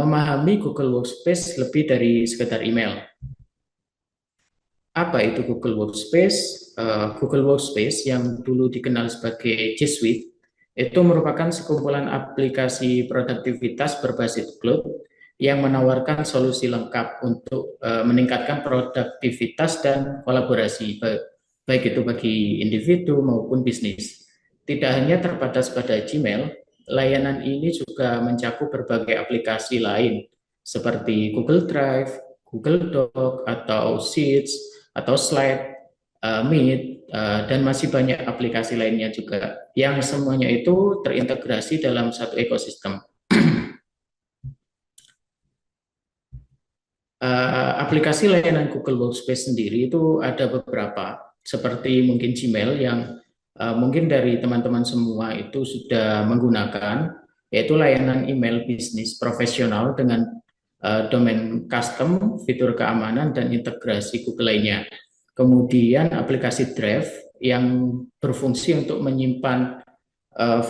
memahami Google Workspace lebih dari sekedar email. Apa itu Google Workspace? Google Workspace yang dulu dikenal sebagai G Suite itu merupakan sekumpulan aplikasi produktivitas berbasis cloud yang menawarkan solusi lengkap untuk meningkatkan produktivitas dan kolaborasi, baik itu bagi individu maupun bisnis. Tidak hanya terbatas pada Gmail, layanan ini juga mencakup berbagai aplikasi lain seperti Google Drive, Google Doc, atau Sheets, atau Slide, Meet, dan masih banyak aplikasi lainnya juga, yang semuanya itu terintegrasi dalam satu ekosistem. Aplikasi layanan Google Workspace sendiri itu ada beberapa, seperti mungkin Gmail yang mungkin dari teman-teman semua itu sudah menggunakan, yaitu layanan email bisnis profesional dengan domain custom, fitur keamanan, dan integrasi Google lainnya. Kemudian aplikasi Drive yang berfungsi untuk menyimpan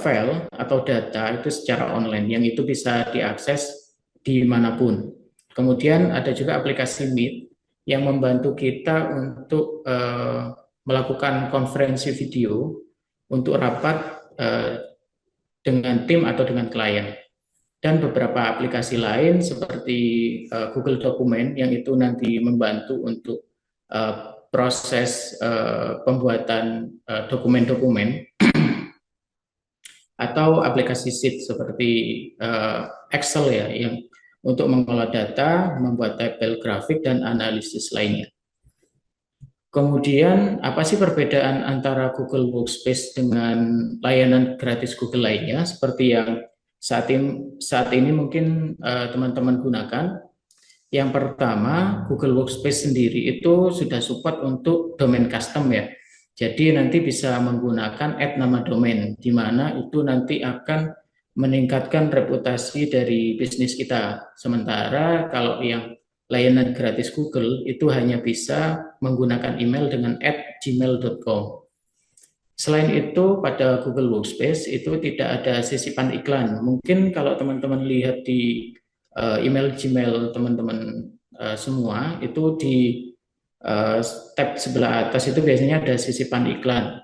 file atau data itu secara online, yang itu bisa diakses dimanapun. Kemudian ada juga aplikasi Meet yang membantu kita untuk melakukan konferensi video untuk rapat dengan tim atau dengan klien. Dan beberapa aplikasi lain seperti Google Dokumen yang itu nanti membantu untuk proses pembuatan dokumen-dokumen, atau aplikasi sheet seperti Excel ya, yang untuk mengolah data, membuat tabel grafik, dan analisis lainnya. Kemudian, apa sih perbedaan antara Google Workspace dengan layanan gratis Google lainnya, seperti yang saat ini mungkin teman-teman gunakan? Yang pertama, Google Workspace sendiri itu sudah support untuk domain custom ya. Jadi nanti bisa menggunakan nama domain, di mana itu nanti akan meningkatkan reputasi dari bisnis kita. Sementara kalau yang layanan gratis Google itu hanya bisa menggunakan email dengan @gmail.com. Selain itu, pada Google Workspace itu tidak ada sisipan iklan. Mungkin kalau teman-teman lihat di email Gmail teman-teman semua, itu di tab sebelah atas itu biasanya ada sisipan iklan.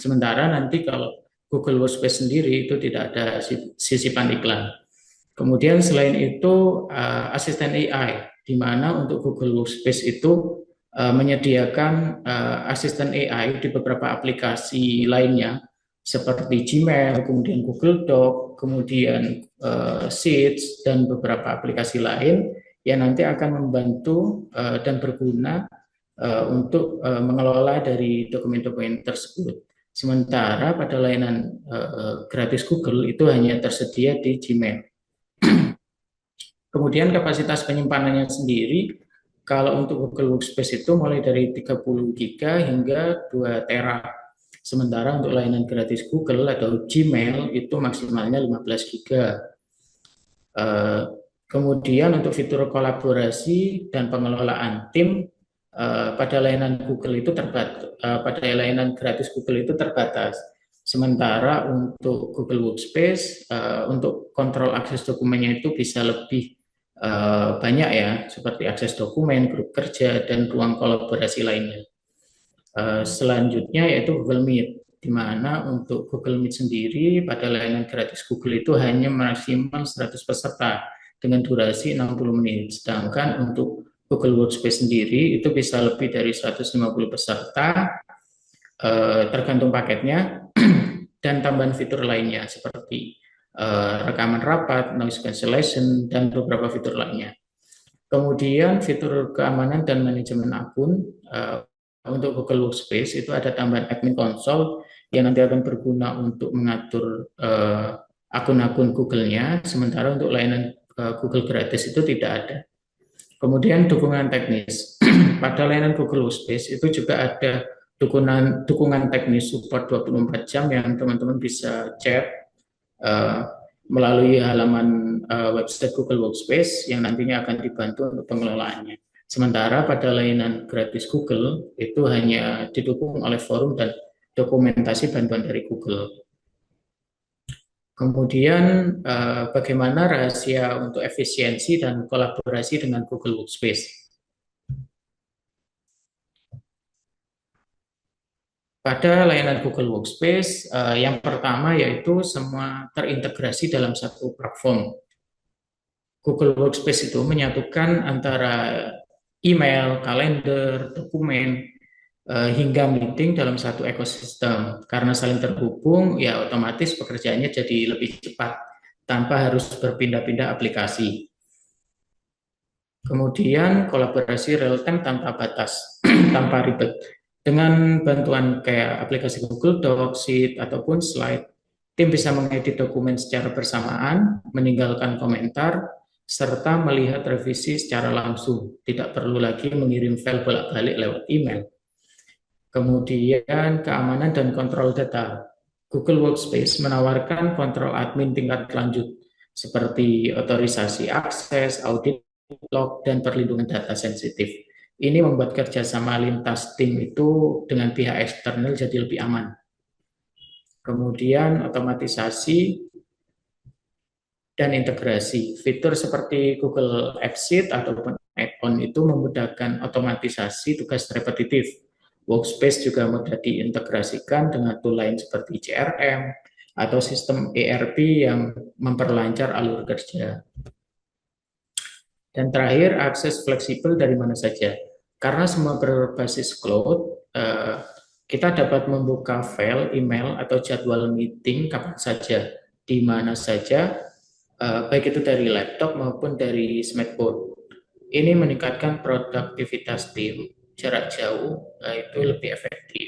Sementara nanti kalau Google Workspace sendiri itu tidak ada sisipan iklan. Kemudian selain itu asisten AI, di mana untuk Google Workspace itu menyediakan asisten AI di beberapa aplikasi lainnya seperti Gmail, kemudian Google Doc, kemudian Sheets, dan beberapa aplikasi lain yang nanti akan membantu dan berguna untuk mengelola dari dokumen-dokumen tersebut. Sementara pada layanan gratis Google itu hanya tersedia di Gmail. Kemudian kapasitas penyimpanannya sendiri, kalau untuk Google Workspace itu mulai dari 30 GB hingga 2 tera. Sementara untuk layanan gratis Google atau Gmail itu maksimalnya 15 GB. Kemudian untuk fitur kolaborasi dan pengelolaan tim pada layanan Google itu terbatas, pada layanan gratis Google itu terbatas. Sementara untuk Google Workspace, untuk kontrol akses dokumennya itu bisa lebih banyak ya, seperti akses dokumen, grup kerja, dan ruang kolaborasi lainnya. Selanjutnya yaitu Google Meet, di mana untuk Google Meet sendiri pada layanan gratis Google itu hanya maksimal 100 peserta dengan durasi 60 menit. Sedangkan untuk Google Workspace sendiri itu bisa lebih dari 150 peserta, tergantung paketnya, dan tambahan fitur lainnya seperti rekaman rapat, noise cancellation, dan beberapa fitur lainnya. Kemudian fitur keamanan dan manajemen akun, untuk Google Workspace itu ada tambahan admin console yang nanti akan berguna untuk mengatur akun-akun Google-nya, sementara untuk layanan Google gratis itu tidak ada. Kemudian dukungan teknis. Pada layanan Google Workspace itu juga ada dukungan teknis support 24 jam yang teman-teman bisa chat melalui halaman website Google Workspace yang nantinya akan dibantu untuk pengelolaannya. Sementara pada layanan gratis Google itu hanya didukung oleh forum dan dokumentasi bantuan dari Google. Kemudian bagaimana rahasia untuk efisiensi dan kolaborasi dengan Google Workspace. Pada layanan Google Workspace, yang pertama yaitu semua terintegrasi dalam satu platform. Google Workspace itu menyatukan antara email, kalender, dokumen, hingga meeting dalam satu ekosistem. Karena saling terhubung, ya otomatis pekerjaannya jadi lebih cepat tanpa harus berpindah-pindah aplikasi. Kemudian kolaborasi real time tanpa batas, tanpa ribet. Dengan bantuan kayak aplikasi Google Docs, Sheet, ataupun Slide, tim bisa mengedit dokumen secara bersamaan, meninggalkan komentar, serta melihat revisi secara langsung. Tidak perlu lagi mengirim file bolak-balik lewat email. Kemudian keamanan dan kontrol data. Google Workspace menawarkan kontrol admin tingkat lanjut seperti otorisasi akses, audit log, dan perlindungan data sensitif. Ini membuat kerjasama lintas tim itu dengan pihak eksternal jadi lebih aman. Kemudian otomatisasi dan integrasi. Fitur seperti Google Exit ataupun add-on itu memudahkan otomatisasi tugas repetitif. Workspace juga mudah diintegrasikan dengan tool lain seperti CRM atau sistem ERP yang memperlancar alur kerja. Dan terakhir, akses fleksibel dari mana saja. Karena semua berbasis cloud, kita dapat membuka file, email, atau jadwal meeting kapan saja, di mana saja, baik itu dari laptop maupun dari smartphone. Ini meningkatkan produktivitas tim jarak jauh, itu lebih efektif.